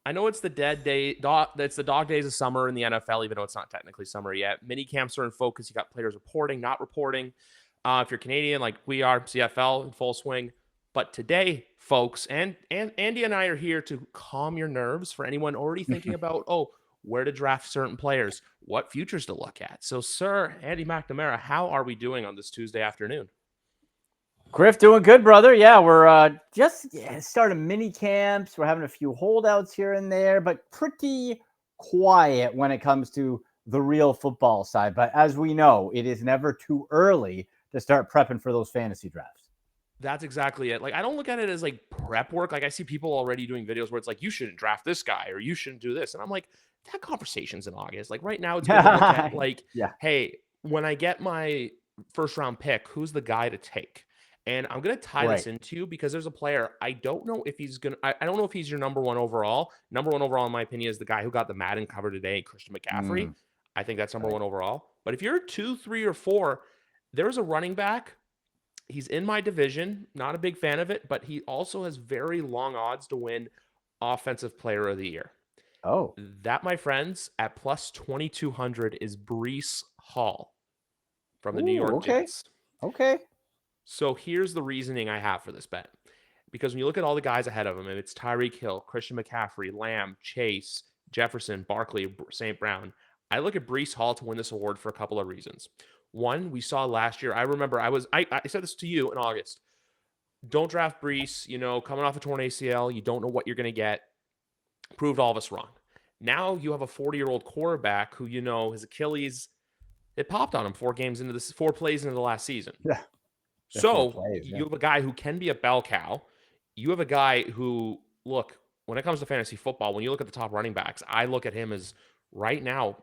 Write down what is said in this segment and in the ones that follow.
I know it's the it's the dog days of summer in the NFL, even though it's not technically summer yet. Mini camps are in focus. You got players reporting, not reporting. If you're Canadian, like we are, CFL in full swing. But today, folks, and Andy and I are here to calm your nerves for anyone already thinking about, where to draft certain players, what futures to look at. So, sir, Andy McNamara, how are we doing on this Tuesday afternoon? Griff, doing good, brother. Yeah, we're just starting mini camps. We're having a few holdouts here and there, but pretty quiet when it comes to the real football side. But as we know, it is never too early to start prepping for those fantasy drafts. That's exactly it. Like, I don't look at it as like prep work. Like, I see people already doing videos where it's like, you shouldn't draft this guy or you shouldn't do this. And I'm like, that conversation's in August. Like, right now, it's good to look at, like, Yeah. hey, when I get my first round pick, who's the guy to take? And I'm going to tie this into you because there's a player. I don't know if he's going to, I don't know if he's your number one overall. Number one overall, in my opinion, is the guy who got the Madden cover today, Christian McCaffrey. I think that's number one overall. But if you're 2, 3, or 4, there's a running back. He's in my division. Not a big fan of it, but he also has very long odds to win Offensive Player of the Year. Oh. That, my friends, at plus 2,200 is Breece Hall from the New York Jets. Okay. So here's the reasoning I have for this bet. Because when you look at all the guys ahead of him, and it's Tyreek Hill, Christian McCaffrey, Lamb, Chase, Jefferson, Barkley, St. Brown, I look at Breece Hall to win this award for a couple of reasons. One, we saw last year. I remember I said this to you in August. Don't draft Breece, coming off a torn ACL. You don't know what you're going to get. Proved all of us wrong. Now you have a 40-year-old quarterback who, his Achilles, it popped on him 4 plays into the last season. Yeah. So you have a guy who can be a bell cow. You have a guy who, look, when it comes to fantasy football, when you look at the top running backs, I look at him as right now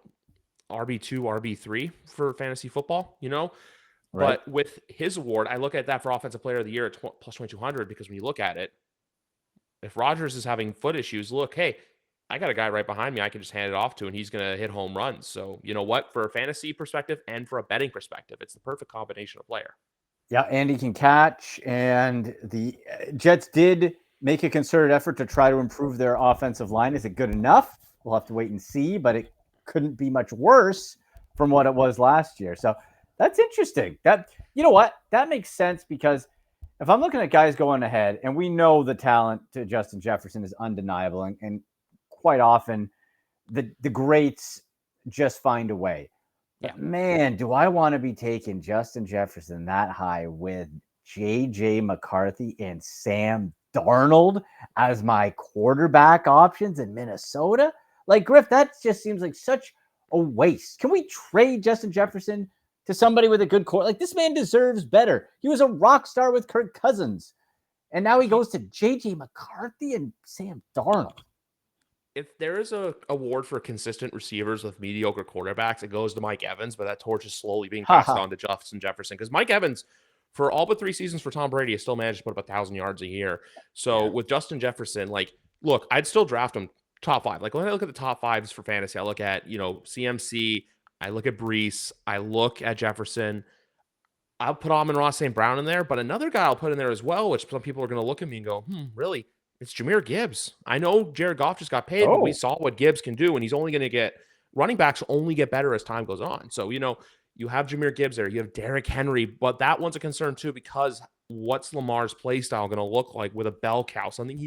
RB2, RB3 for fantasy football, Right. But with his award, I look at that for Offensive Player of the Year at plus 2,200 because when you look at it, if Rodgers is having foot issues, look, hey, I got a guy right behind me I can just hand it off to, and he's going to hit home runs. So you know what? For a fantasy perspective and for a betting perspective, it's the perfect combination of player. Yeah, Andy can catch, and the Jets did make a concerted effort to try to improve their offensive line. Is it good enough? We'll have to wait and see, but it couldn't be much worse from what it was last year. So that's interesting. You know what? That makes sense because if I'm looking at guys going ahead, and we know the talent to Justin Jefferson is undeniable, and quite often the greats just find a way. But man, do I want to be taking Justin Jefferson that high with J.J. McCarthy and Sam Darnold as my quarterback options in Minnesota? Like, Griff, that just seems like such a waste. Can we trade Justin Jefferson to somebody with a good core? Like, this man deserves better. He was a rock star with Kirk Cousins, and now he goes to J.J. McCarthy and Sam Darnold. If there is a award for consistent receivers with mediocre quarterbacks, it goes to Mike Evans, but that torch is slowly being passed on to Justin Jefferson because Mike Evans, for all but 3 seasons for Tom Brady, has still managed to put up 1,000 yards a year. So with Justin Jefferson, like, look, I'd still draft him top 5. Like, when I look at the top 5s for fantasy, I look at, CMC, I look at Breece, I look at Jefferson. I'll put Amon-Ra St. Brown in there, but another guy I'll put in there as well, which some people are going to look at me and go, really? It's Jahmyr Gibbs. I know Jared Goff just got paid, but we saw what Gibbs can do, and he's only going to get – running backs only get better as time goes on. So, you have Jahmyr Gibbs there. You have Derrick Henry, but that one's a concern too because what's Lamar's play style going to look like with a bell cow? Something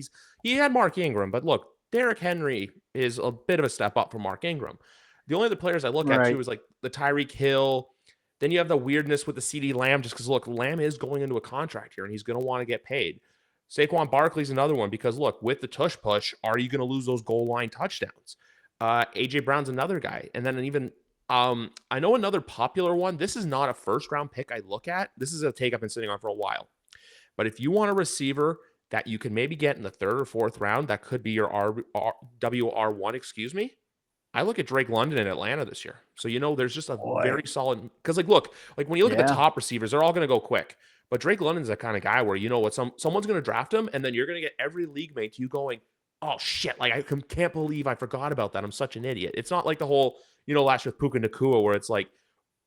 he had Mark Ingram, but look, Derrick Henry is a bit of a step up from Mark Ingram. The only other players I look at too is like the Tyreek Hill. Then you have the weirdness with the CeeDee Lamb just because, look, Lamb is going into a contract here, and he's going to want to get paid. Saquon Barkley's another one because, look, with the tush push, are you going to lose those goal line touchdowns? A.J. Brown's another guy. And then even I know another popular one. This is not a first-round pick I look at. This is a take I've been sitting on for a while. But if you want a receiver that you can maybe get in the 3rd or 4th round, that could be your WR1, I look at Drake London in Atlanta this year. So, there's just a very solid – because, look, when you look at the top receivers, they're all going to go quick. But Drake London's that kind of guy where, someone's going to draft him, and then you're going to get every league mate to you going, oh, shit, like, I can't believe I forgot about that. I'm such an idiot. It's not like the whole, last year with Puka Nacua where it's like,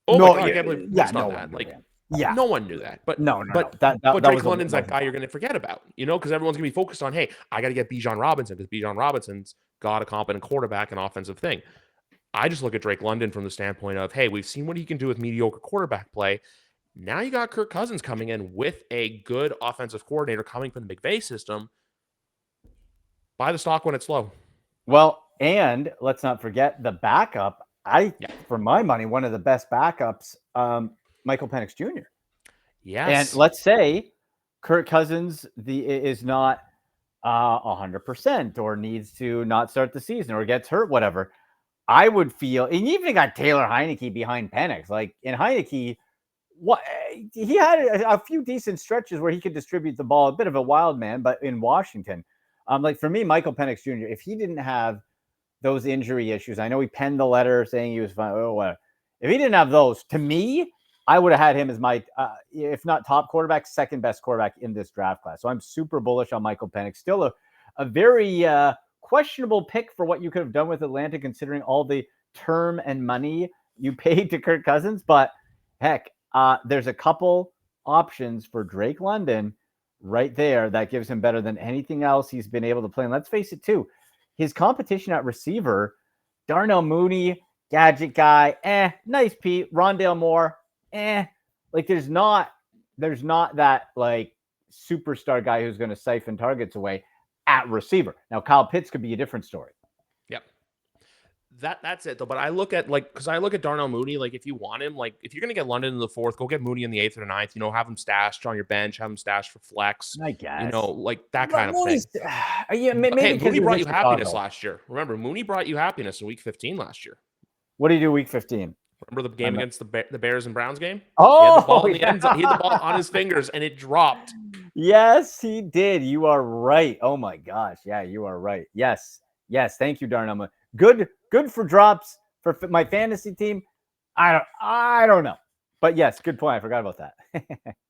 oh, my God, I can't believe it's not that. Like, no one knew that. But but Drake London's that guy you're going to forget about, because everyone's going to be focused on, hey, I got to get Bijan Robinson because Bijan Robinson's got a competent quarterback and offensive thing. I just look at Drake London from the standpoint of, hey, we've seen what he can do with mediocre quarterback play. Now you got Kirk Cousins coming in with a good offensive coordinator coming from the McVay system. Buy the stock when it's low. Well, and let's not forget the backup. For my money, one of the best backups, Michael Penix Jr. Yes. And let's say Kirk Cousins is not 100% or needs to not start the season or gets hurt, whatever. I would feel, and even got Taylor Heineke behind Penix. Like in Heineke, he had a few decent stretches where he could distribute the ball, a bit of a wild man, but in Washington, like for me, Michael Penix Jr., if he didn't have those injury issues, I know he penned the letter saying he was fine. Oh, whatever. If he didn't have those, to me, I would have had him as my, if not top quarterback, second best quarterback in this draft class. So I'm super bullish on Michael Penix. Still a very questionable pick for what you could have done with Atlanta, considering all the term and money you paid to Kirk Cousins. But heck, there's a couple options for Drake London right there that gives him better than anything else he's been able to play. And let's face it, too, his competition at receiver, Darnell Mooney, gadget guy, nice Pete, Rondale Moore, like there's not that like superstar guy who's going to siphon targets away at receiver. Now, Kyle Pitts could be a different story. Yep. That's it though. But I look at because I look at Darnell Mooney, like if you want him, like if you're going to get London in the 4th, go get Mooney in the 8th or the 9th, have him stashed on your bench, have him stashed for flex. I guess. Like that kind of thing. Maybe Mooney brought you happiness last year. Remember, Mooney brought you happiness in week 15 last year. What did he do week 15? Remember the game against the Bears and Browns game? Oh, he had the ball in the end zone. He had the ball on his fingers and it dropped. Yes, he did. You are right. Oh my gosh. Yeah, you are right. Yes. Thank you, Darnell. Good for drops for my fantasy team. I don't know, but yes, good point. I forgot about that.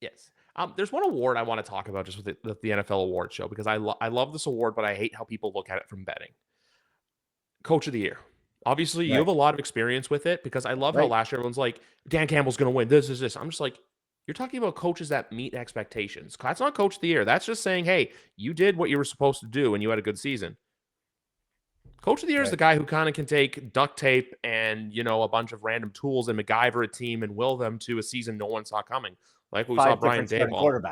Yes. There's one award I want to talk about just with the NFL award show because I love this award, but I hate how people look at it from betting. Coach of the Year. Obviously, you have a lot of experience with it because I love how last year everyone's like, Dan Campbell's going to win. This. I'm just like, you're talking about coaches that meet expectations. That's not Coach of the Year. That's just saying, hey, you did what you were supposed to do and you had a good season. Coach of the Year is the guy who kind of can take duct tape and, a bunch of random tools and MacGyver a team and will them to a season no one saw coming. Like we saw Brian Daboll.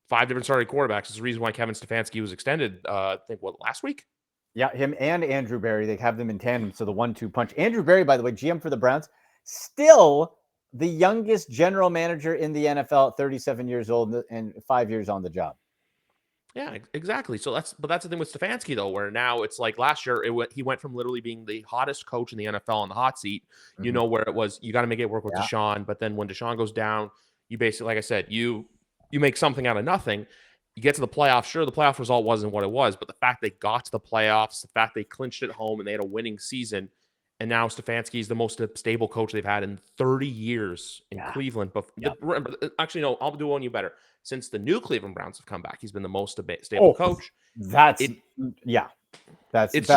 5 different starting quarterbacks is the reason why Kevin Stefanski was extended, I think, last week? Yeah, him and Andrew Berry, they have them in tandem. So the 1-2 punch. Andrew Berry, by the way, GM for the Browns, still the youngest general manager in the NFL at 37 years old and 5 years on the job. Yeah, exactly. So that's the thing with Stefanski though, where now it's like last year he went from literally being the hottest coach in the NFL on the hot seat, where it was you got to make it work with Deshaun, but then when Deshaun goes down, you basically, like I said, you make something out of nothing. You get to the playoffs. Sure, the playoff result wasn't what it was, but the fact they got to the playoffs, the fact they clinched at home and they had a winning season, and now Stefanski is the most stable coach they've had in 30 years in Cleveland. But remember, actually, no, I'll do one you better. Since the new Cleveland Browns have come back, he's been the most stable coach. That's just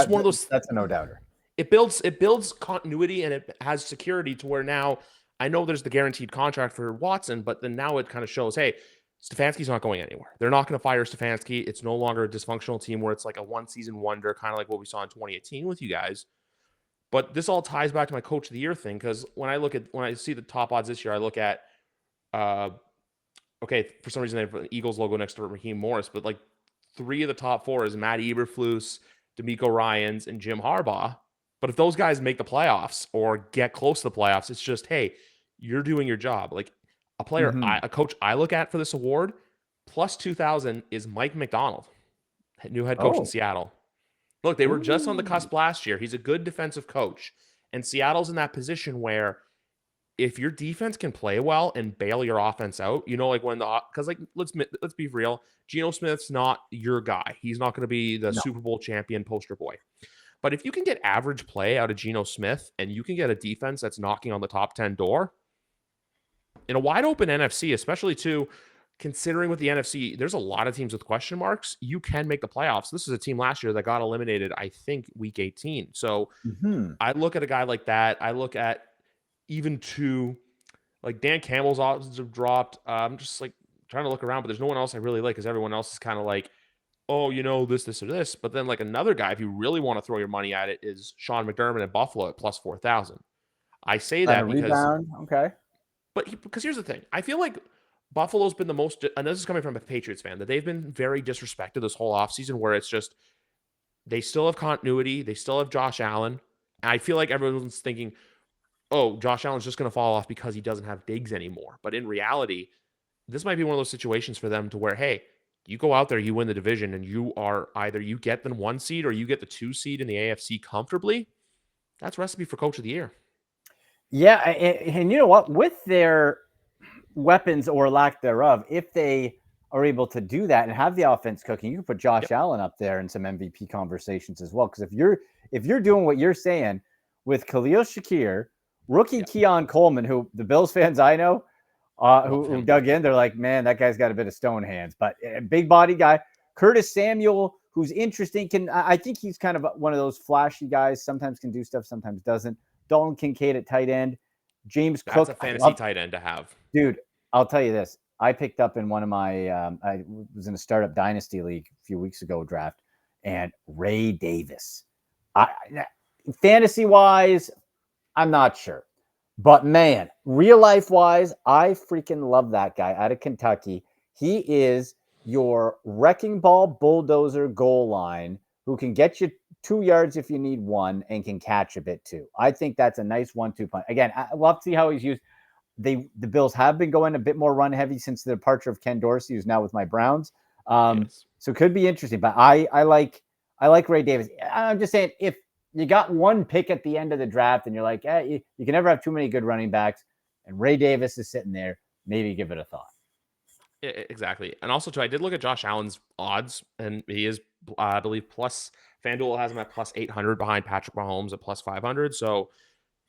one of those. That's a no doubter. It builds continuity and it has security to where now I know there's the guaranteed contract for Watson, but then now it kind of shows, hey, Stefanski's not going anywhere. They're not going to fire Stefanski. It's no longer a dysfunctional team where it's like a one-season wonder, kind of like what we saw in 2018 with you guys. But this all ties back to my Coach of the Year thing because when I see the top odds this year, I look at, for some reason they have an Eagles logo next to Raheem Morris, but like 3 of the top 4 is Matt Eberflus, DeMeco Ryans, and Jim Harbaugh. But if those guys make the playoffs or get close to the playoffs, it's just, hey, you're doing your job. Like, a player, a coach I look at for this award, plus 2,000 is Mike McDonald, new head coach in Seattle. Look, they were just on the cusp last year. He's a good defensive coach. And Seattle's in that position where if your defense can play well and bail your offense out, because let's be real, Geno Smith's not your guy. He's not going to be the Super Bowl champion poster boy. But if you can get average play out of Geno Smith and you can get a defense that's knocking on the top 10 door, in a wide open NFC, especially too, considering with the NFC, there's a lot of teams with question marks. You can make the playoffs. This is a team last year that got eliminated, I think, week 18. So I look at a guy like that. I look at even like Dan Campbell's odds have dropped. I'm just like trying to look around, but there's no one else I really like because everyone else is kind of like oh, this, or this. But then like another guy, if you really want to throw your money at it, is Sean McDermott at Buffalo at plus 4,000. I say On a that because, rebound. Okay. because here's the thing. I feel like Buffalo's been the most, and this is coming from a Patriots fan, that they've been very disrespected this whole offseason where it's just, they still have continuity. They still have Josh Allen. And I feel like everyone's thinking, oh, Josh Allen's just going to fall off because he doesn't have Diggs anymore. But in reality, this might be one of those situations for them to where, hey, you go out there, you win the division, and you are either you get the 1 seed or you get the 2 seed in the AFC comfortably. That's recipe for coach of the year. Yeah, and you know what? With their weapons or lack thereof, if they are able to do that and have the offense cooking, you can put Josh Allen up there in some MVP conversations as well. Because if you're doing what you're saying with Khalil Shakir, rookie Keon Coleman, who the Bills fans I know who dug in, they're like, man, that guy's got a bit of stone hands, but a big body guy. Curtis Samuel, who's interesting, I think he's kind of one of those flashy guys. Sometimes can do stuff, sometimes doesn't. Dalton Kincaid at tight end. James Cook. That's a fantasy tight end to have. Dude, I'll tell you this. I picked up in one of my, I was in a startup dynasty league a few weeks ago draft, and Ray Davis. Fantasy wise, I'm not sure. But man, real life wise, I freaking love that guy out of Kentucky. He is your wrecking ball bulldozer goal line who can get you 2 yards if you need one and can catch a bit too. I think that's a nice 1-2 punch. Again, we'll have to see how he's used. The Bills have been going a bit more run heavy since the departure of Ken Dorsey, who's now with my Browns. Yes. So it could be interesting. But I like Ray Davis. I'm just saying, if you got one pick at the end of the draft and you're like, you can never have too many good running backs, and Ray Davis is sitting there, maybe give it a thought. Exactly. And also, too, I did look at Josh Allen's odds, and he is, I believe, plus FanDuel has him at plus 800 behind Patrick Mahomes at plus 500. So,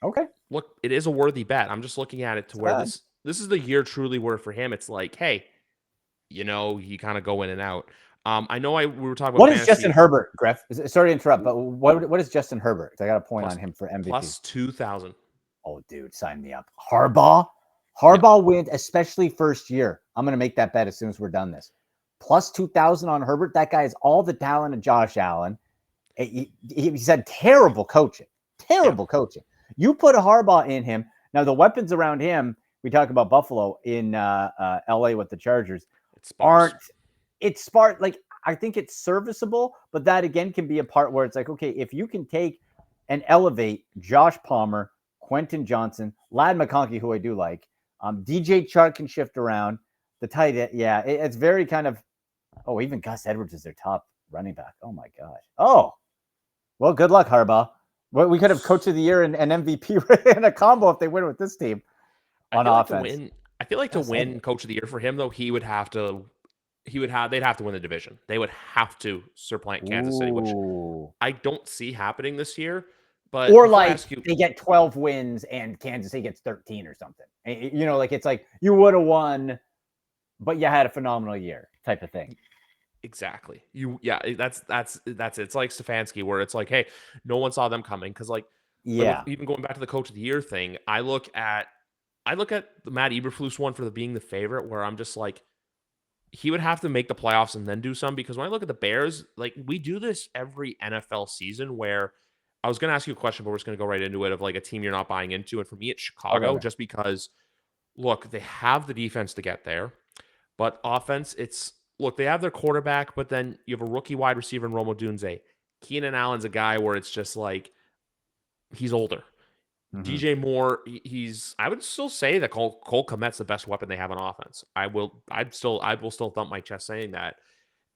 okay, look, it is a worthy bet. I'm just looking at it to where this is the year truly where for him, it's like, hey, you kind of go in and out. I know we were talking about what is Justin Herbert, Griff? Sorry to interrupt, but what is Justin Herbert? I got a point on him for MVP. Plus 2,000. Oh, dude, sign me up. Harbaugh wins, especially first year. I'm going to make that bet as soon as we're done this. Plus 2,000 on Herbert. That guy has all the talent of Josh Allen. He's had terrible coaching. Coaching. You put a Harbaugh in him. Now, the weapons around him, we talk about Buffalo in LA with the Chargers, it's sparse. Like, I think it's serviceable, but that again can be a part where it's like, okay, if you can take and elevate Josh Palmer, Quentin Johnson, Ladd McConkey, who I do like, DJ Chark can shift around. The tight end, it's very kind of, even Gus Edwards is their top running back. Oh my God. Oh, well, good luck, Harbaugh. Well, we could have coach of the year and MVP in a combo if they win with this team on offense. I feel like to win coach of the year for him, though, they'd have to win the division. They would have to supplant Kansas City, which I don't see happening this year. But or like they get 12 wins and Kansas City gets 13 or something. Like it's like you would have won, but you had a phenomenal year type of thing. Exactly. That's it. It's like Stefanski, where it's like, hey, no one saw them coming. Because even going back to the coach of the year thing, I look at the Matt Eberflus one for being the favorite, where I'm just like, he would have to make the playoffs and then do some. Because when I look at the Bears, like, we do this every NFL season where I was going to ask you a question, but we're just going to go right into it, of like a team you're not buying into. And for me, it's Chicago, just because, look, they have the defense to get there, but offense, look, they have their quarterback, but then you have a rookie wide receiver in Rome Odunze. Keenan Allen's a guy where it's just like, he's older. Mm-hmm. DJ Moore, I would still say that Cole Kmet's the best weapon they have on offense. I will still thump my chest saying that.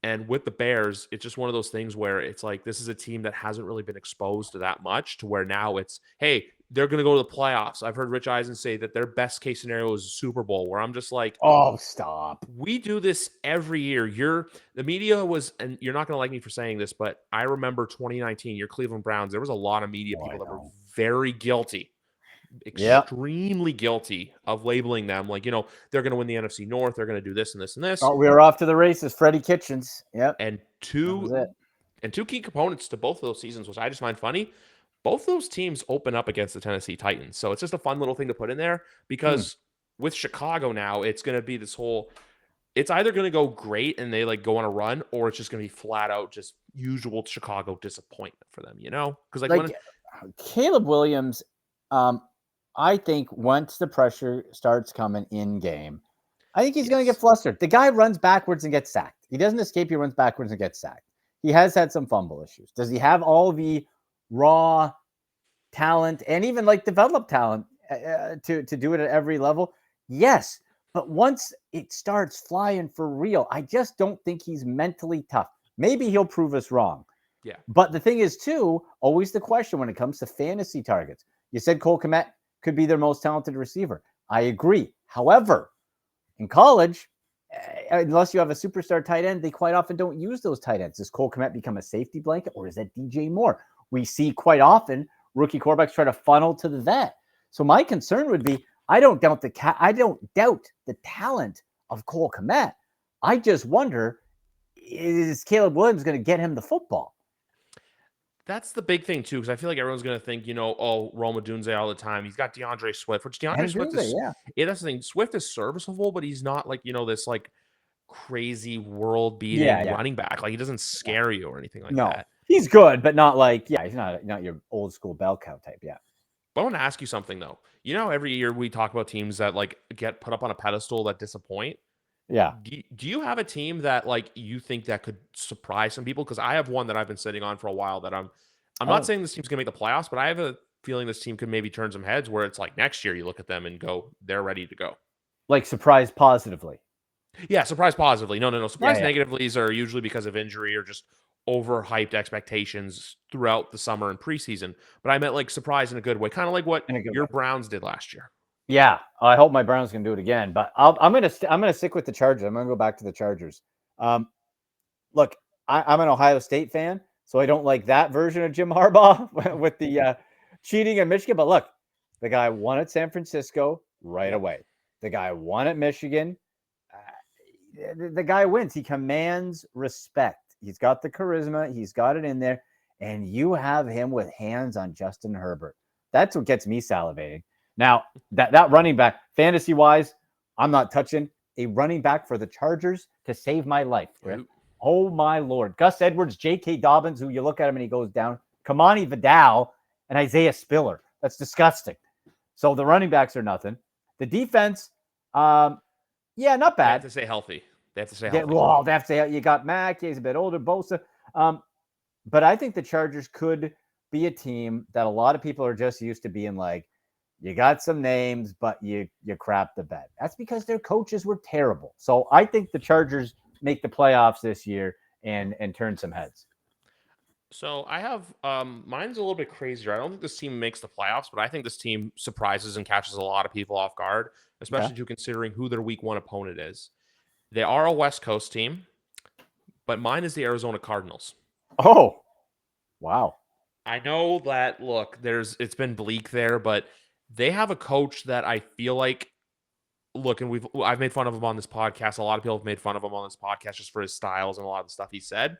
And with the Bears, it's just one of those things where it's like, this is a team that hasn't really been exposed to that much, to where now it's, hey, they're going to go to the playoffs. I've heard Rich Eisen say that their best case scenario is a Super Bowl, where I'm just like, oh, stop. We do this every year. The media was, and you're not going to like me for saying this, but I remember 2019, your Cleveland Browns, there was a lot of media people that were very guilty. Extremely guilty of labeling them like, they're going to win the NFC North, they're going to do this and this and this. Oh, we were off to the races. Freddie Kitchens. Yep. And two key components to both of those seasons, which I just find funny. Both those teams open up against the Tennessee Titans. So it's just a fun little thing to put in there, because with Chicago now, it's going to be this whole, it's either going to go great and they like go on a run, or it's just going to be flat out just usual Chicago disappointment for them, Because like when Caleb Williams, I think once the pressure starts coming in game, I think he's going to get flustered. The guy runs backwards and gets sacked. He doesn't escape. He runs backwards and gets sacked. He has had some fumble issues. Does he have all the raw talent and even like developed talent to do it at every level? Yes. But once it starts flying for real, I just don't think he's mentally tough. Maybe he'll prove us wrong. Yeah. But the thing is, too, always the question when it comes to fantasy targets. You said Cole Kmet could be their most talented receiver. I agree. However, in college, unless you have a superstar tight end, they quite often don't use those tight ends. Does Cole Kmet become a safety blanket, or is that DJ Moore? We see quite often rookie quarterbacks try to funnel to the vet. So my concern would be, I don't doubt the talent of Cole Kmet. I just wonder, is Caleb Williams going to get him the football? That's the big thing, too, because I feel like everyone's going to think, Rome Odunze all the time. He's got DeAndre Swift, which DeAndre Swift is, that's the thing. Swift is serviceable, but he's not like, this like crazy world-beating running back. Like, he doesn't scare you or anything like that. He's good, but not like, he's not your old school bell cow type, But I want to ask you something, though. Every year we talk about teams that like get put up on a pedestal that disappoint. Yeah. Do you have a team that like you think that could surprise some people? Because I have one that I've been sitting on for a while that I'm not saying this team's gonna make the playoffs, but I have a feeling this team could maybe turn some heads where it's like next year you look at them and go, they're ready to go. Like surprise positively. Yeah, surprise positively. No. Surprise negatively are usually because of injury or just overhyped expectations throughout the summer and preseason. But I meant like surprise in a good way, kind of like what your Browns did last year. Yeah, I hope my Browns can do it again. But I'm gonna stick with the Chargers. I'm gonna go back to the Chargers. Look, I'm an Ohio State fan, so I don't like that version of Jim Harbaugh with the cheating in Michigan. But look, the guy won at San Francisco right away. The guy won at Michigan. The guy wins. He commands respect. He's got the charisma. He's got it in there. And you have him with hands on Justin Herbert. That's what gets me salivating. Now, that running back, fantasy-wise, I'm not touching a running back for the Chargers to save my life. Right? Oh, my Lord. Gus Edwards, J.K. Dobbins, who you look at him and he goes down. Kamani Vidal and Isaiah Spiller. That's disgusting. So the running backs are nothing. The defense, not bad. They have to stay healthy. They have to stay healthy. Well, they have to say you got Mack. He's a bit older, Bosa. But I think the Chargers could be a team that a lot of people are just used to being like, you got some names, but you crapped the bed. That's because their coaches were terrible. So I think the Chargers make the playoffs this year and turn some heads. So I have mine's a little bit crazier. I don't think this team makes the playoffs, but I think this team surprises and catches a lot of people off guard, especially to considering who their week one opponent is. They are a West Coast team, but mine is the Arizona Cardinals. Oh, wow. I know that, look, it's been bleak there, but they have a coach that I feel like, look, and I've made fun of him on this podcast. A lot of people have made fun of him on this podcast just for his styles and a lot of the stuff he said.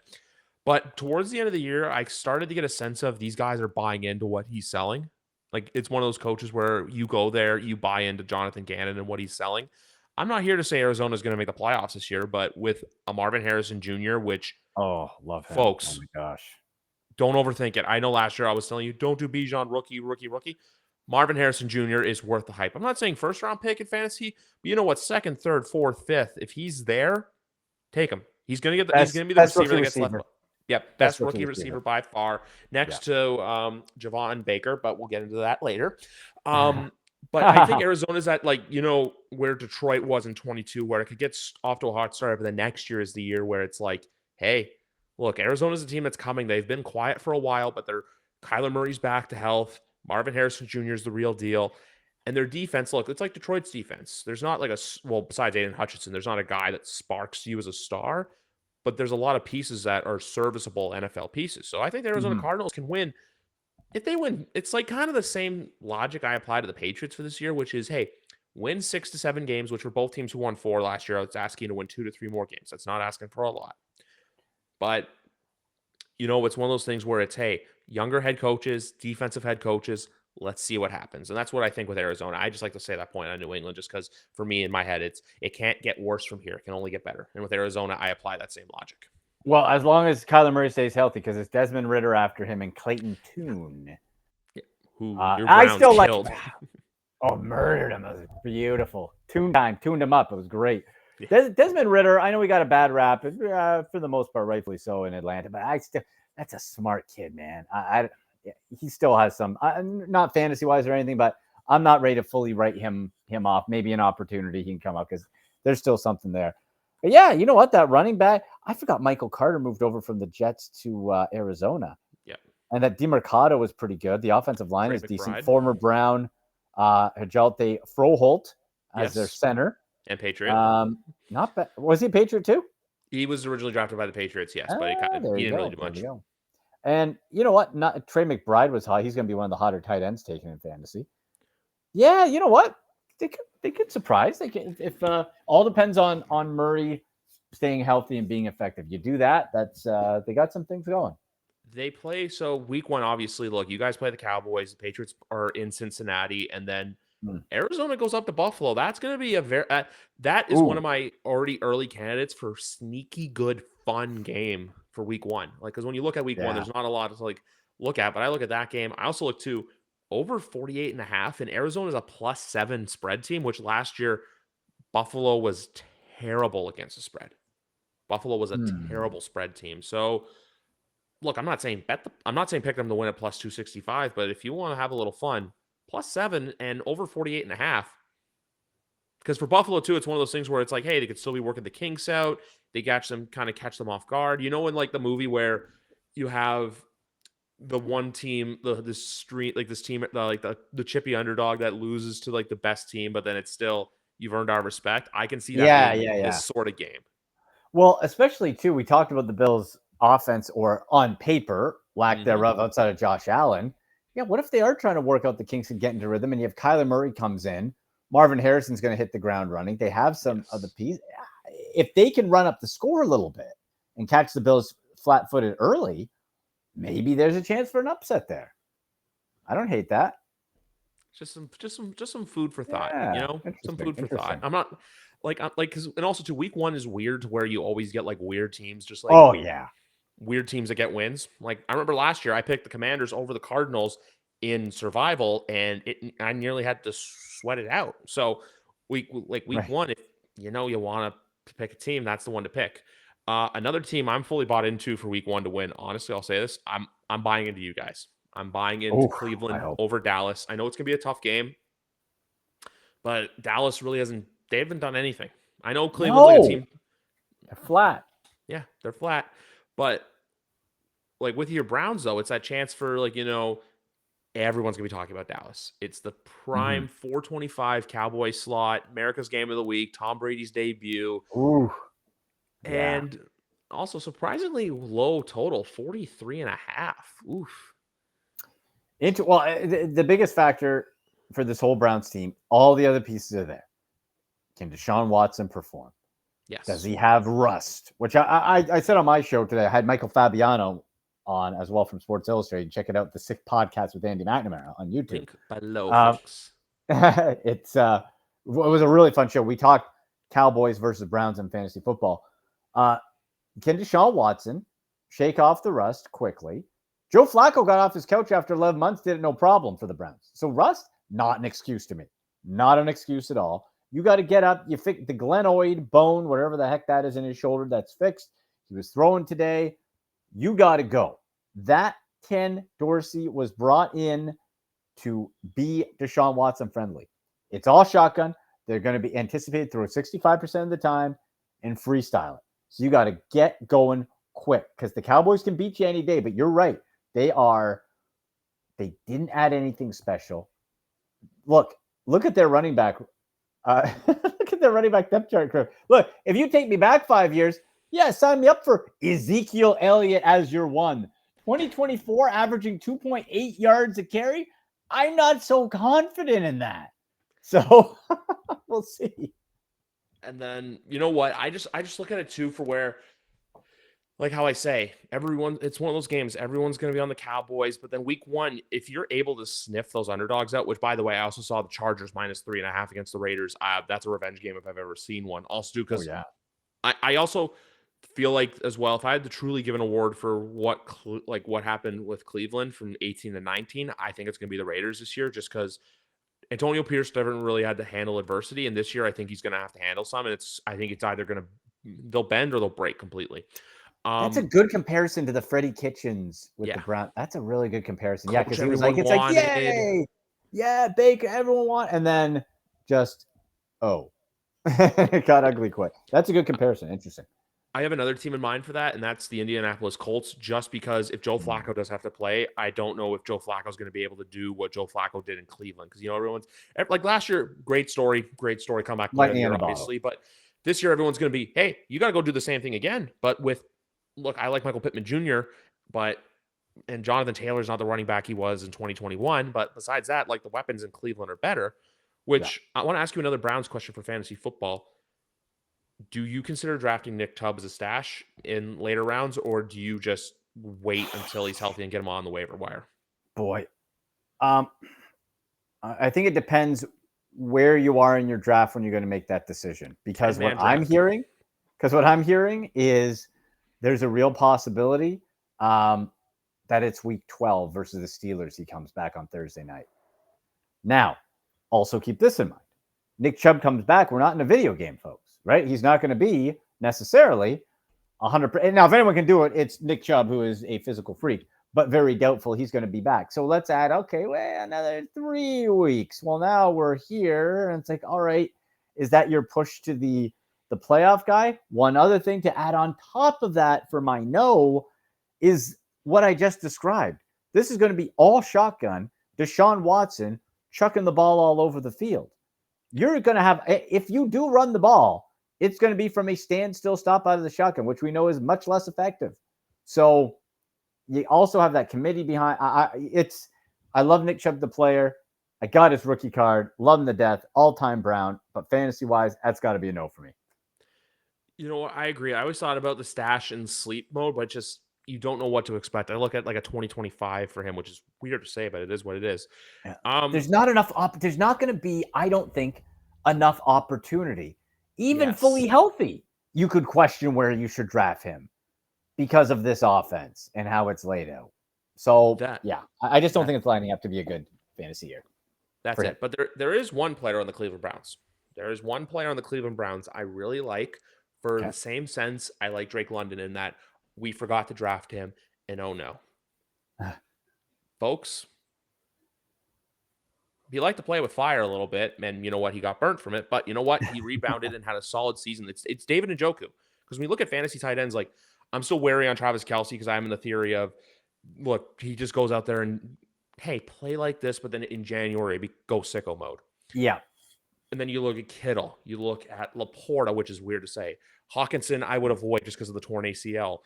But towards the end of the year, I started to get a sense of these guys are buying into what he's selling. Like, it's one of those coaches where you go there, you buy into Jonathan Gannon and what he's selling. I'm not here to say Arizona is going to make the playoffs this year, but with a Marvin Harrison Jr., which, love him. Folks, oh my gosh, don't overthink it. I know last year I was telling you, don't do Bijan rookie. Marvin Harrison Jr. is worth the hype. I'm not saying first round pick in fantasy, but you know what? Second, third, fourth, fifth. If he's there, take him. He's going to get. He's going to be the receiver that gets left. Yep, best rookie receiver by far, next to Javon Baker, but we'll get into that later. But I think Arizona's at where Detroit was in 22, where it could get off to a hot start, but the next year is the year where it's like, hey, look, Arizona's a team that's coming. They've been quiet for a while, but Kyler Murray's back to health. Marvin Harrison Jr. is the real deal. And their defense, look, it's like Detroit's defense. There's not besides Aiden Hutchinson, there's not a guy that sparks you as a star, but there's a lot of pieces that are serviceable NFL pieces. So I think the Arizona Cardinals can win. If they win, it's like kind of the same logic I apply to the Patriots for this year, which is, hey, win 6 to 7 games, which were both teams who won 4 last year. I was asking to win 2 to 3 more games. That's not asking for a lot. But, it's one of those things where it's, hey, younger head coaches, defensive head coaches, Let's see what happens. And that's what I think with Arizona. I just like to say that point on New England just because for me in my head, it can't get worse from here. It can only get better. And with Arizona, I apply that same logic. Well, as long as Kyler Murray stays healthy, because it's Desmond Ridder after him and Clayton Tune. Yeah. Who your I Browns still killed. Murdered him. It was beautiful. Tuned him up. It was great. Yeah. Desmond Ridder, I know he got a bad rap, for the most part, rightfully so in Atlanta, but that's a smart kid, man. He still has some, not fantasy wise or anything, but I'm not ready to fully write him off. Maybe an opportunity he can come up because there's still something there. But yeah, you know what? That running back, I forgot Michael Carter moved over from the Jets to Arizona. Yeah. And that DeMercado was pretty good. The offensive line is decent. Former Brown, Hajalte Froholt as their center. And Patriot. Not bad. Was he a Patriot too? He was originally drafted by the Patriots, yes, but he didn't really do much. And you know what? Trey McBride was hot. He's going to be one of the hotter tight ends taken in fantasy. Yeah, you know what? They could surprise. They can, if all depends on Murray staying healthy and being effective. You do that. That's they got some things going. They play so week 1. Obviously, look, you guys play the Cowboys. The Patriots are in Cincinnati, and then Arizona goes up to Buffalo. That's going to be a very that is one of my already early candidates for sneaky good fun game for week 1. Like, because when you look at week 1, there's not a lot to look at. But I look at that game. I also look to over 48.5, and Arizona is a +7 spread team, which last year Buffalo was terrible against the spread. Buffalo was a terrible spread team. So look, I'm not saying pick them to win at +265, but if you want to have a little fun, +7 and over 48.5. Because for Buffalo too, it's one of those things where it's like, hey, they could still be working the kinks out. They catch them off guard. You know, in like the movie where you have the one team, the chippy underdog that loses to like the best team, but then it's still you've earned our respect. I can see that being this sort of game. Well, especially too, we talked about the Bills' offense, or on paper, lack thereof, outside of Josh Allen. Yeah, what if they are trying to work out the kinks and get into rhythm, and you have Kyler Murray comes in, Marvin Harrison's going to hit the ground running. They have some of the pieces. If they can run up the score a little bit and catch the Bills flat-footed early, maybe there's a chance for an upset there. I don't hate that. Just some food for thought, you know, some food for thought. I'm not because and also to week 1 is weird to where you always get like weird teams, just like weird teams that get wins. Like I remember last year I picked the Commanders over the Cardinals in survival, and I nearly had to sweat it out. So week 1, if you know you want to pick a team, that's the one to pick. Another team I'm fully bought into for week 1 to win. Honestly, I'll say this: I'm buying into you guys. I'm buying into Cleveland over Dallas. I know it's gonna be a tough game, but Dallas really they haven't done anything. I know Cleveland's like a team. They're flat. Yeah, they're flat. But like with your Browns, though, it's that chance for everyone's gonna be talking about Dallas. It's the prime 425 Cowboy slot, America's game of the week, Tom Brady's debut. Ooh. And also surprisingly low total, 43.5. Oof. The biggest factor for this whole Browns team, all the other pieces are there. Can Deshaun Watson perform? Yes. Does he have rust? Which I said on my show today. I had Michael Fabiano on as well from Sports Illustrated. Check it out, the Sick Podcast with Andy McNamara on YouTube. Link below, folks. It was a really fun show. We talked Cowboys versus Browns in fantasy football. Can Deshaun Watson shake off the rust quickly? Joe Flacco got off his couch after 11 months, did it no problem for the Browns. So rust, not an excuse to me. Not an excuse at all. You got to get up. You fix the glenoid bone, whatever the heck that is in his shoulder, that's fixed. He was throwing today. You got to go. That Ken Dorsey was brought in to be Deshaun Watson friendly. It's all shotgun. They're going to be anticipated through 65% of the time and freestyle it. So you got to get going quick because the Cowboys can beat you any day. But you're right. They didn't add anything special. Look at their running back. Look at their running back depth chart curve. Look, if you take me back 5 years, sign me up for Ezekiel Elliott as your one. 2024 averaging 2.8 yards a carry. I'm not so confident in that. So we'll see. And then you know what? I just look at it too for where like how I say, it's one of those games, everyone's going to be on the Cowboys, but then week 1, if you're able to sniff those underdogs out, which by the way, I also saw the Chargers -3.5 against the Raiders. That's a revenge game if I've ever seen one. Also, do Oh because yeah. I also feel like as well, if I had to truly give an award for what happened with Cleveland from 18 to 19, I think it's going to be the Raiders this year, just because Antonio Pierce never really had to handle adversity, and this year I think he's going to have to handle some. And I think it's either they'll bend or they'll break completely. That's a good comparison to the Freddie Kitchens with the Yeah, Brown. That's a really good comparison. Yeah, coach because he was like, everyone it's like, wanted. yay, yeah, Baker, everyone want, and then just it got ugly quick. That's a good comparison. Interesting. I have another team in mind for that, and that's the Indianapolis Colts, just because if Joe Flacco does have to play, I don't know if Joe Flacco is going to be able to do what Joe Flacco did in Cleveland. Because, everyone's like last year, great story, comeback player of the Lightning in year, a bottle. obviously. But this year, everyone's going to be, hey, you got to go do the same thing again. But I like Michael Pittman Jr., and Jonathan Taylor's not the running back he was in 2021. But besides that, like the weapons in Cleveland are better, which I want to ask you another Browns question for fantasy football. Do you consider drafting Nick Chubb as a stash in later rounds, or do you just wait until he's healthy and get him on the waiver wire? Boy, I think it depends where you are in your draft when you're going to make that decision. Because what I'm hearing is there's a real possibility that it's week 12 versus the Steelers. He comes back on Thursday night. Now, also keep this in mind. Nick Chubb comes back. We're not in a video game, folks, right? He's not going to be necessarily 100%. Now, if anyone can do it, it's Nick Chubb, who is a physical freak, but very doubtful he's going to be back. So let's add, another 3 weeks. Well, now we're here, and it's like, all right, is that your push to the playoff guy? One other thing to add on top of that for my no is what I just described. This is going to be all shotgun, Deshaun Watson chucking the ball all over the field. You're going to have, if you do run the ball, it's going to be from a standstill stop out of the shotgun, which we know is much less effective. So you also have that committee behind. I love Nick Chubb, the player. I got his rookie card. Love him to death. All-time Brown. But fantasy-wise, that's got to be a no for me. I agree. I always thought about the stash and sleep mode, but just you don't know what to expect. I look at like a 2025 for him, which is weird to say, but it is what it is. Yeah. There's not enough. There's not going to be, I don't think, enough opportunity. Even fully healthy, you could question where you should draft him because of this offense and how it's laid out. So, I just don't think it's lining up to be a good fantasy year. That's it. But there is one player on the Cleveland Browns. There is one player on the Cleveland Browns I really like for the same sense. I like Drake London in that we forgot to draft him, and oh no. Folks, he liked to play with fire a little bit, and you know what? He got burnt from it, but you know what? He rebounded and had a solid season. It's David Njoku. Because when you look at fantasy tight ends, like I'm still wary on Travis Kelce because I'm in the theory of, look, he just goes out there and, hey, play like this, but then in January, go sicko mode. Yeah. And then you look at Kittle. You look at Laporta, which is weird to say. Hawkinson, I would avoid just because of the torn ACL.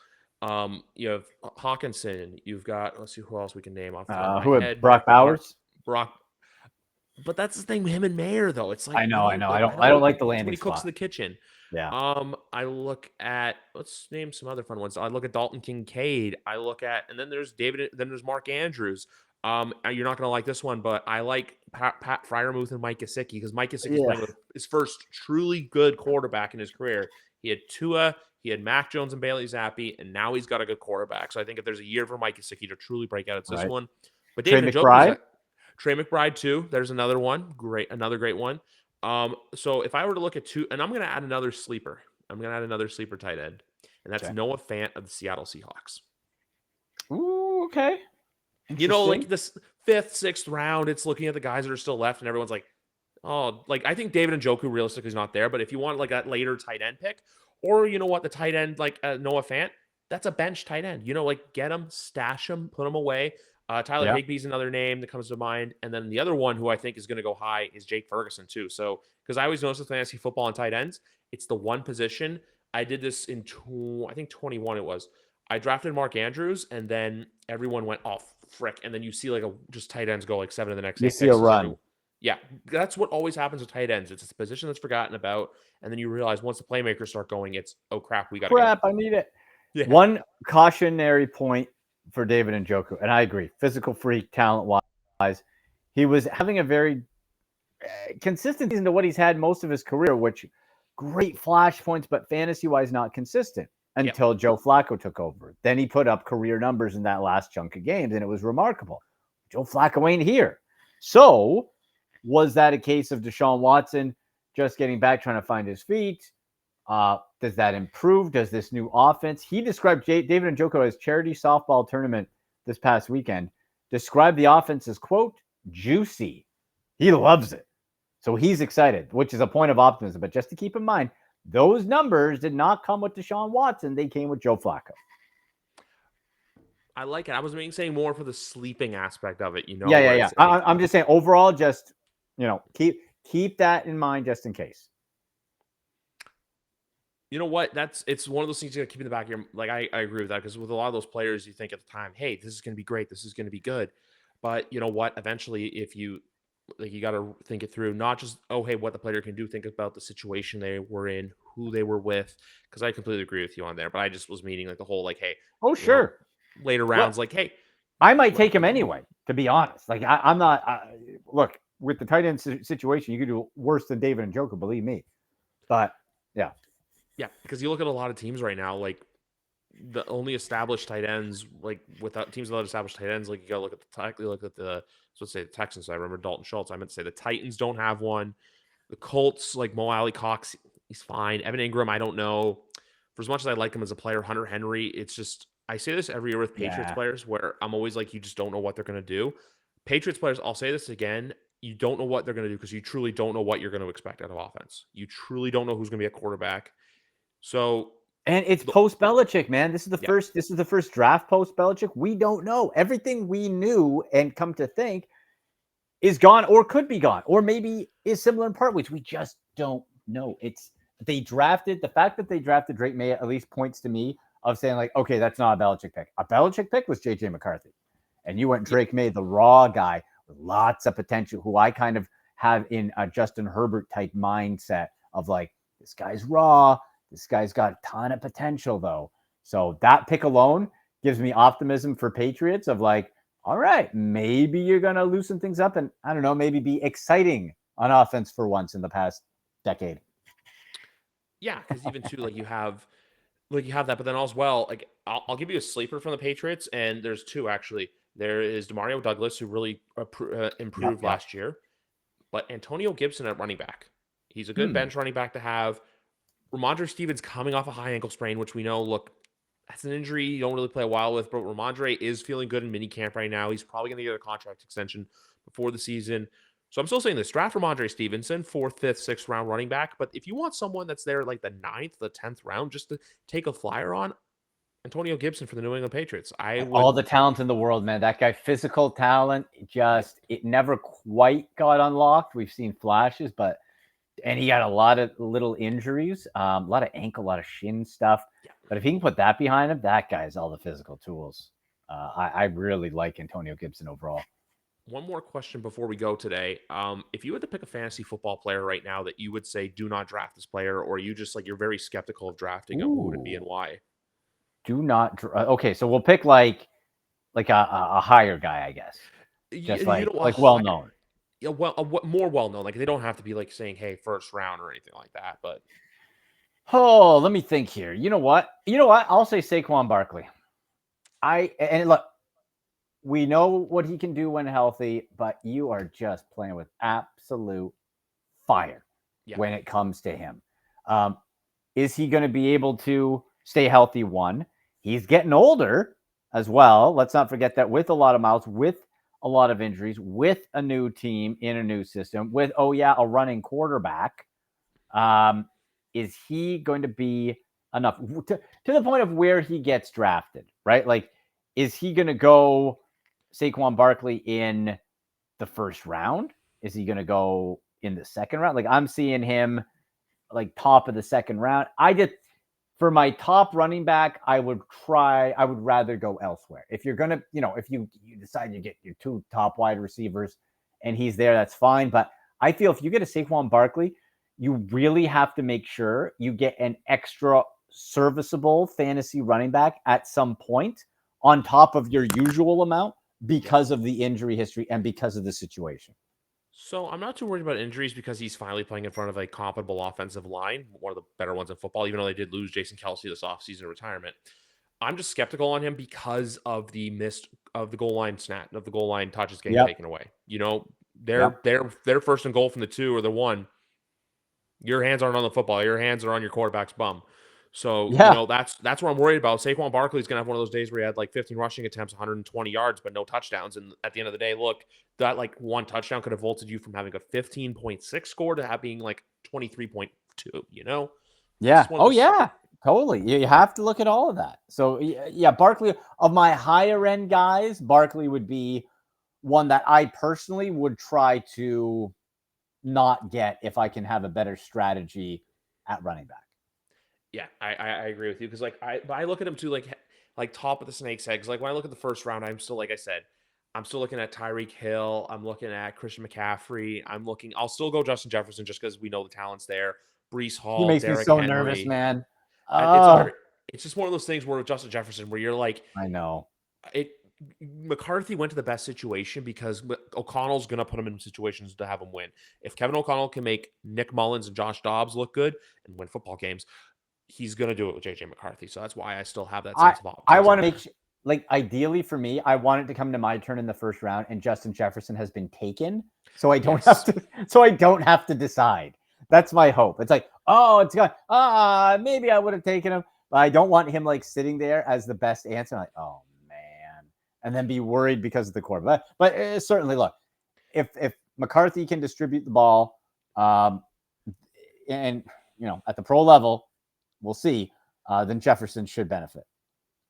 You have Hawkinson. You've got, let's see who else we can name off the top of my head. Brock Bowers? Brock. But that's the thing with him and Mayer, though. It's like I know. I don't like the landing when he cooks spot. in the kitchen. Yeah. I look at, let's name some other fun ones. I look at Dalton Kincaid. And then there's there's Mark Andrews. You're not going to like this one, but I like Pat Freiermuth and Mike Gesicki because Mike Gesicki is playing with his first truly good quarterback in his career. He had Tua, he had Mac Jones and Bailey Zappi, and now he's got a good quarterback. So I think if there's a year for Mike Gesicki to truly break out, it's this one. But David Njoku, Trey McBride too. There's another one. Another great one. So if I were to look at two, and I'm going to add another sleeper. I'm going to add another sleeper tight end, and that's Noah Fant of the Seattle Seahawks. Ooh, okay. Like this 5th, 6th round, it's looking at the guys that are still left, and everyone's like, oh, like I think David Njoku realistically is not there, but if you want like a later tight end pick, or you know what, the tight end like Noah Fant, that's a bench tight end. Like get him, stash him, put him away. Tyler Higbee's another name that comes to mind. And then the other one who I think is going to go high is Jake Ferguson too. So, because I always notice with fantasy football and tight ends, it's the one position. I did this in, I think 21 it was. I drafted Mark Andrews, and then everyone went, oh, frick. And then you see like just tight ends go like 7 of the next 8 picks. You see a run. Yeah, that's what always happens with tight ends. It's a position that's forgotten about, and then you realize once the playmakers start going, it's, oh, crap, we got to I need it. Yeah. One cautionary point for David Njoku, and I agree, physical freak, talent-wise, he was having a very consistent season to what he's had most of his career, which great flash points, but fantasy-wise not consistent until Joe Flacco took over. Then he put up career numbers in that last chunk of games, and it was remarkable. Joe Flacco ain't here. So was that a case of Deshaun Watson just getting back, trying to find his feet? Does that improve? Does this new offense? He described David Njoku as charity softball tournament this past weekend. Described the offense as, quote, juicy. He loves it. So he's excited, which is a point of optimism. But just to keep in mind, those numbers did not come with Deshaun Watson. They came with Joe Flacco. I like it. I was saying more for the sleeping aspect of it, Yeah. I'm just saying overall, just, keep that in mind just in case. You know what? It's one of those things you got to keep in the back of your, like, I agree with that, because with a lot of those players, you think at the time, hey, this is going to be great. This is going to be good. But you know what? Eventually, if you, like, you got to think it through, not just, oh, hey, what the player can do. Think about the situation they were in, who they were with, because I completely agree with you on there. But I just was meaning like the whole, like, hey, oh, sure. Later rounds, like, hey, I might take him anyway, to be honest. Like, I'm not, look, with the tight end situation, you could do worse than David Njoku, believe me. But yeah. Yeah, because you look at a lot of teams right now, like the only established tight ends, like without teams without established tight ends, like you got to look at the let's say the Texans. I remember Dalton Schultz. I meant to say the Titans don't have one. The Colts, like Mo Alley Cox, he's fine. Evan Ingram, I don't know. For as much as I like him as a player, Hunter Henry, it's just, I say this every year with Patriots players, where I'm always like, you just don't know what they're going to do. Patriots players, I'll say this again, you don't know what they're going to do because you truly don't know what you're going to expect out of offense. You truly don't know who's going to be a quarterback. So, and it's post Belichick, man. This is the first draft post Belichick. We don't know. Everything we knew and come to think is gone or could be gone, or maybe is similar in part, which we just don't know. The fact that they drafted Drake May at least points to me of saying, like, okay, that's not a Belichick pick. A Belichick pick was JJ McCarthy. And you went Drake May, the raw guy with lots of potential, who I kind of have in a Justin Herbert type mindset of like, this guy's raw. This guy's got a ton of potential, though. So that pick alone gives me optimism for Patriots of like, all right, maybe you're going to loosen things up and, I don't know, maybe be exciting on offense for once in the past decade. Yeah, because even too, like you have that, but then as well, like I'll give you a sleeper from the Patriots, and there's two actually. There is Demario Douglas, who really improved last year, but Antonio Gibson at running back. He's a good bench running back to have. Ramondre Stevens coming off a high ankle sprain, which we know, look, that's an injury you don't really play a while with, but Ramondre is feeling good in minicamp right now. He's probably going to get a contract extension before the season. So I'm still saying this, draft Ramondre Stevenson, 4th, 5th, 6th round running back. But if you want someone that's there like the 9th, the 10th round, just to take a flyer on, Antonio Gibson for the New England Patriots. All the talent in the world, man. That guy, physical talent, it never quite got unlocked. We've seen flashes, and he had a lot of little injuries, a lot of ankle, a lot of shin stuff. Yeah. But if he can put that behind him, that guy has all the physical tools. I really like Antonio Gibson overall. One more question before we go today. If you had to pick a fantasy football player right now that you would say, do not draft this player, or you just like, you're very skeptical of drafting him, who would it be and why? Do not. Okay, so we'll pick like a higher guy, I guess. Just like well known. Yeah, more well known. Like they don't have to be like saying, "Hey, first round" or anything like that. But let me think here. You know what? I'll say Saquon Barkley. And look, we know what he can do when healthy, but you are just playing with absolute fire when it comes to him. Is he going to be able to stay healthy? One, he's getting older as well. Let's not forget that, with a lot of miles, with a lot of injuries, with a new team in a new system, with a running quarterback. Is he going to be enough to the point of where he gets drafted, right? Like, is he going to go Saquon Barkley in the first round? Is he going to go in the second round? Like, I'm seeing him like top of the second round. For my top running back, I would rather go elsewhere. If you're going to, if you decide you get your 2 top wide receivers and he's there, that's fine. But I feel if you get a Saquon Barkley, you really have to make sure you get an extra serviceable fantasy running back at some point on top of your usual amount because of the injury history and because of the situation. So I'm not too worried about injuries because he's finally playing in front of a comparable offensive line, one of the better ones in football, even though they did lose Jason Kelsey this offseason retirement. I'm just skeptical on him because of the missed of the goal line snap, of the goal line touches getting Yep. taken away. You know, Yep. they're first and goal from the 2 or the 1. Your hands aren't on the football. Your hands are on your quarterback's bum. So, Yeah. that's what I'm worried about. Saquon Barkley's going to have one of those days where he had like 15 rushing attempts, 120 yards, but no touchdowns. And at the end of the day, look, that like one touchdown could have vaulted you from having a 15.6 score to being like 23.2, Yeah. Oh, those... yeah. Totally. You have to look at all of that. So, yeah, Barkley, of my higher end guys, Barkley would be one that I personally would try to not get if I can have a better strategy at running back. Yeah, I agree with you because I look at him too like top of the snake's head because like when I look at the first round, I'm still like I said, I'm still looking at Tyreek Hill, I'm looking at Christian McCaffrey, I'll still go Justin Jefferson just because we know the talent's there. Brees He Hall, makes me Derrick so nervous, Henry, man. and Oh, it's just one of those things where with Justin Jefferson where you're like I know. it. McCarthy went to the best situation because O'Connell's going to put him in situations to have him win. If Kevin O'Connell can make Nick Mullins and Josh Dobbs look good and win football games, he's going to do it with JJ McCarthy. So that's why I still have that sense of I optimism. want to make like ideally for me, I want it to come to my turn in the first round, and Justin Jefferson has been taken, so I don't have to decide. That's my hope. It's like, oh, it's gone. Maybe I would have taken him, but I don't want him like sitting there as the best answer. I'm like, oh man, and then be worried because of the quarterback. But certainly, look, if McCarthy can distribute the ball, and at the pro level, we'll see. Then Jefferson should benefit.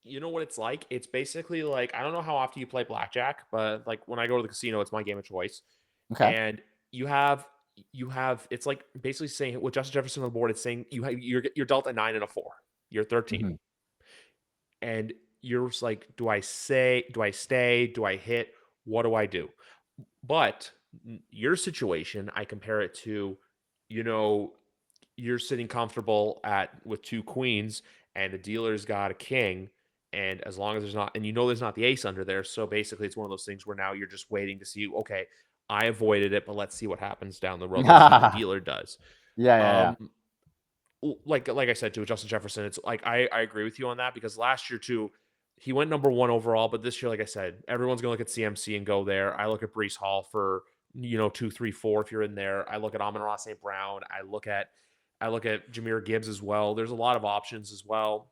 You know what it's like? It's basically like I don't know how often you play blackjack, but like when I go to the casino, it's my game of choice. Okay. And you have it's like basically saying with Justin Jefferson on the board, it's saying you're dealt a 9 and a 4. You're 13. Mm-hmm. And you're just like, do I stay? Do I hit? What do I do? But your situation, I compare it to, you're sitting comfortable with 2 queens and the dealer's got a king. And as long as there's not, and there's not the ace under there. So basically it's one of those things where now you're just waiting to see, okay, I avoided it, but let's see what happens down the road. Let's see what the dealer does. Yeah. Like I said to Justin Jefferson, it's like I agree with you on that because last year too, he went number 1 overall, but this year, like I said, everyone's gonna look at CMC and go there. I look at Brees Hall for 2, 3, 4 if you're in there. I look at Amon-Ra St. Brown. I look at Jahmyr Gibbs as well. There's a lot of options as well.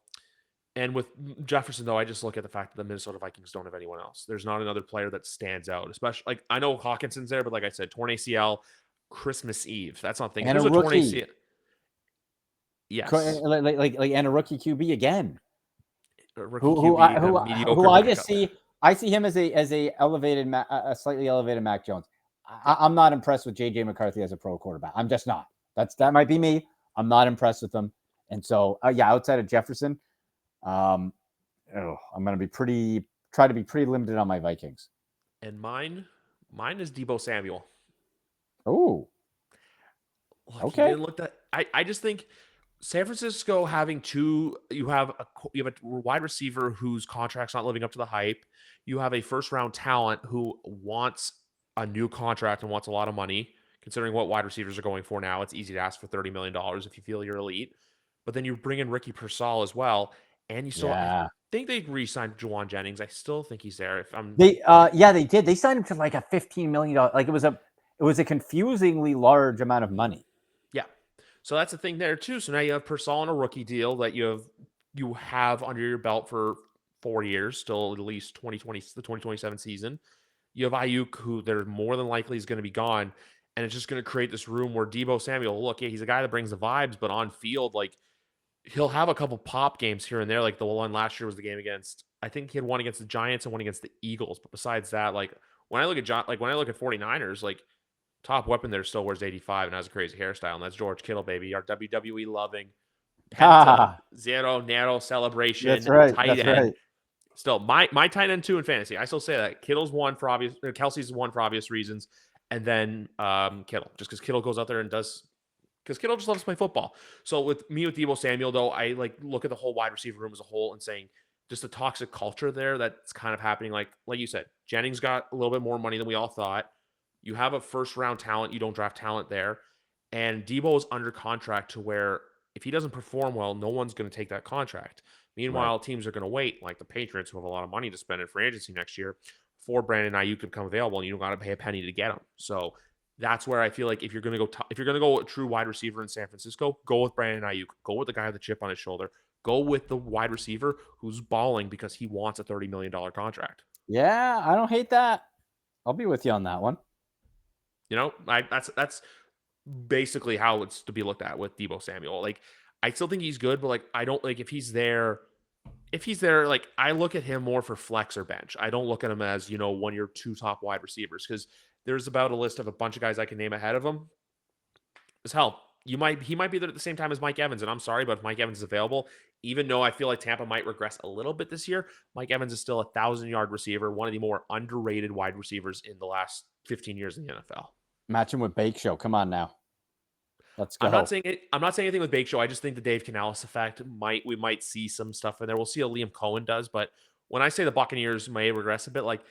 And with Jefferson, though, I just look at the fact that the Minnesota Vikings don't have anyone else. There's not another player that stands out, especially like I know Hawkinson's there, but like I said, torn ACL, Christmas Eve. That's not thinking. And a Who's a torn rookie. ACL? Yes. Like and a rookie QB again. Rookie QB, the mediocre I just backup. see. I see him as a elevated, a slightly elevated Mac Jones. I'm not impressed with JJ McCarthy as a pro quarterback. I'm just not. That might be me. I'm not impressed with him. And so, outside of Jefferson, I'm going to try to be pretty limited on my Vikings. And mine is Deebo Samuel. Oh, okay. He didn't look that. I just think San Francisco having you have a wide receiver whose contract's not living up to the hype. You have a first round talent who wants a new contract and wants a lot of money. Considering what wide receivers are going for now, it's easy to ask for $30 million if you feel you're elite. But then you bring in Ricky Pearsall as well, and you still I think they re-signed Juwan Jennings. I still think he's there. They did. They signed him to like a $15 million. Like it was a confusingly large amount of money. Yeah. So that's the thing there too. So now you have Pearsall on a rookie deal that you have under your belt for 4 years, still at least the 2027 season. You have Ayuk, who they're more than likely is going to be gone, and it's just going to create this room where Deebo Samuel, look, yeah, he's a guy that brings the vibes, but on field, like he'll have a couple pop games here and there. Like the one last year was the game against, I think he had one against the Giants and one against the Eagles. But besides that, like when I look at 49ers, like top weapon there still wears 85 and has a crazy hairstyle, and that's George Kittle, baby. Our WWE loving Penta Zero Nero celebration. That's right. Tight end. Right. Still, my tight end 2 in fantasy. I still say that Kittle's 1 for obvious. Kelsey's 1 for obvious reasons, and then Kittle, just because Kittle goes out there and does because Kittle just loves to play football. So with Deebo Samuel, though, I like look at the whole wide receiver room as a whole and saying just the toxic culture there that's kind of happening. Like you said, Jennings got a little bit more money than we all thought. You have a first round talent. You don't draft talent there. And Deebo is under contract to where if he doesn't perform well, no one's going to take that contract. Meanwhile, teams are going to wait, like the Patriots, who have a lot of money to spend in free agency next year, for Brandon Ayuk to become available, and you don't got to pay a penny to get him. So that's where I feel like if you're going to go a true wide receiver in San Francisco, go with Brandon Ayuk. Go with the guy with the chip on his shoulder. Go with the wide receiver who's balling because he wants a $30 million contract. Yeah, I don't hate that. I'll be with you on that one. You know, that's basically how it's to be looked at with Deebo Samuel. Like, I still think he's good, but like, I don't like if he's there, like I look at him more for flex or bench. I don't look at him as, one of your 2 top wide receivers, because there's about a list of a bunch of guys I can name ahead of him. As hell, he might be there at the same time as Mike Evans, and I'm sorry, but if Mike Evans is available, even though I feel like Tampa might regress a little bit this year, Mike Evans is still a 1,000-yard receiver, one of the more underrated wide receivers in the last 15 years in the NFL. Match him with Bake Show. Come on now. Let's go. I'm not saying anything with Bake Show. I just think the Dave Canales effect we might see some stuff in there. We'll see how Liam Cohen does, but when I say the Buccaneers may regress a bit, like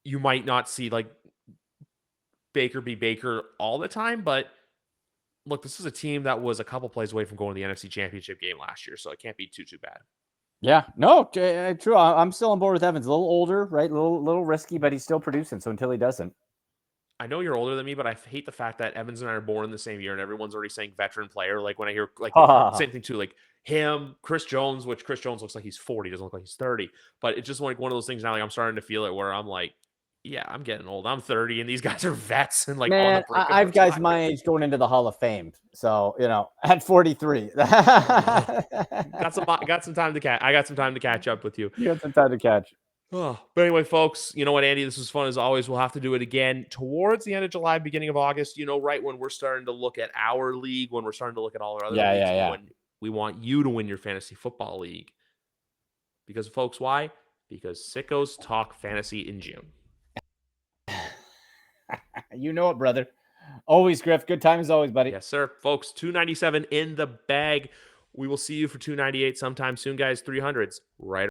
you might not see like Baker be Baker all the time, but look, this is a team that was a couple plays away from going to the NFC Championship game last year, so it can't be too bad. Yeah, no, true. I'm still on board with Evans. A little older, right? A little risky, but he's still producing. So until he doesn't. I know you're older than me, but I hate the fact that Evans and I are born in the same year, and everyone's already saying veteran player. Like when I hear like same thing too, like him, Chris Jones, which Chris Jones looks like he's 40, doesn't look like he's 30. But it's just like one of those things now. Like I'm starting to feel it where I'm like, yeah, I'm getting old. I'm 30, and these guys are vets and like man, on the brink. I've guys my age going into the Hall of Fame. So at 43, got some time to catch. I got some time to catch up with you. You got some time to catch. Oh, but anyway, folks, you know what, Andy? This was fun as always. We'll have to do it again towards the end of July, beginning of August. Right when we're starting to look at our league, when we're starting to look at all our other leagues, when we want you to win your fantasy football league. Because, folks, why? Because Sickos talk fantasy in June. You know it, brother. Always, Griff. Good time as always, buddy. Yes, sir. Folks, 297 in the bag. We will see you for 298 sometime soon, guys. 300s right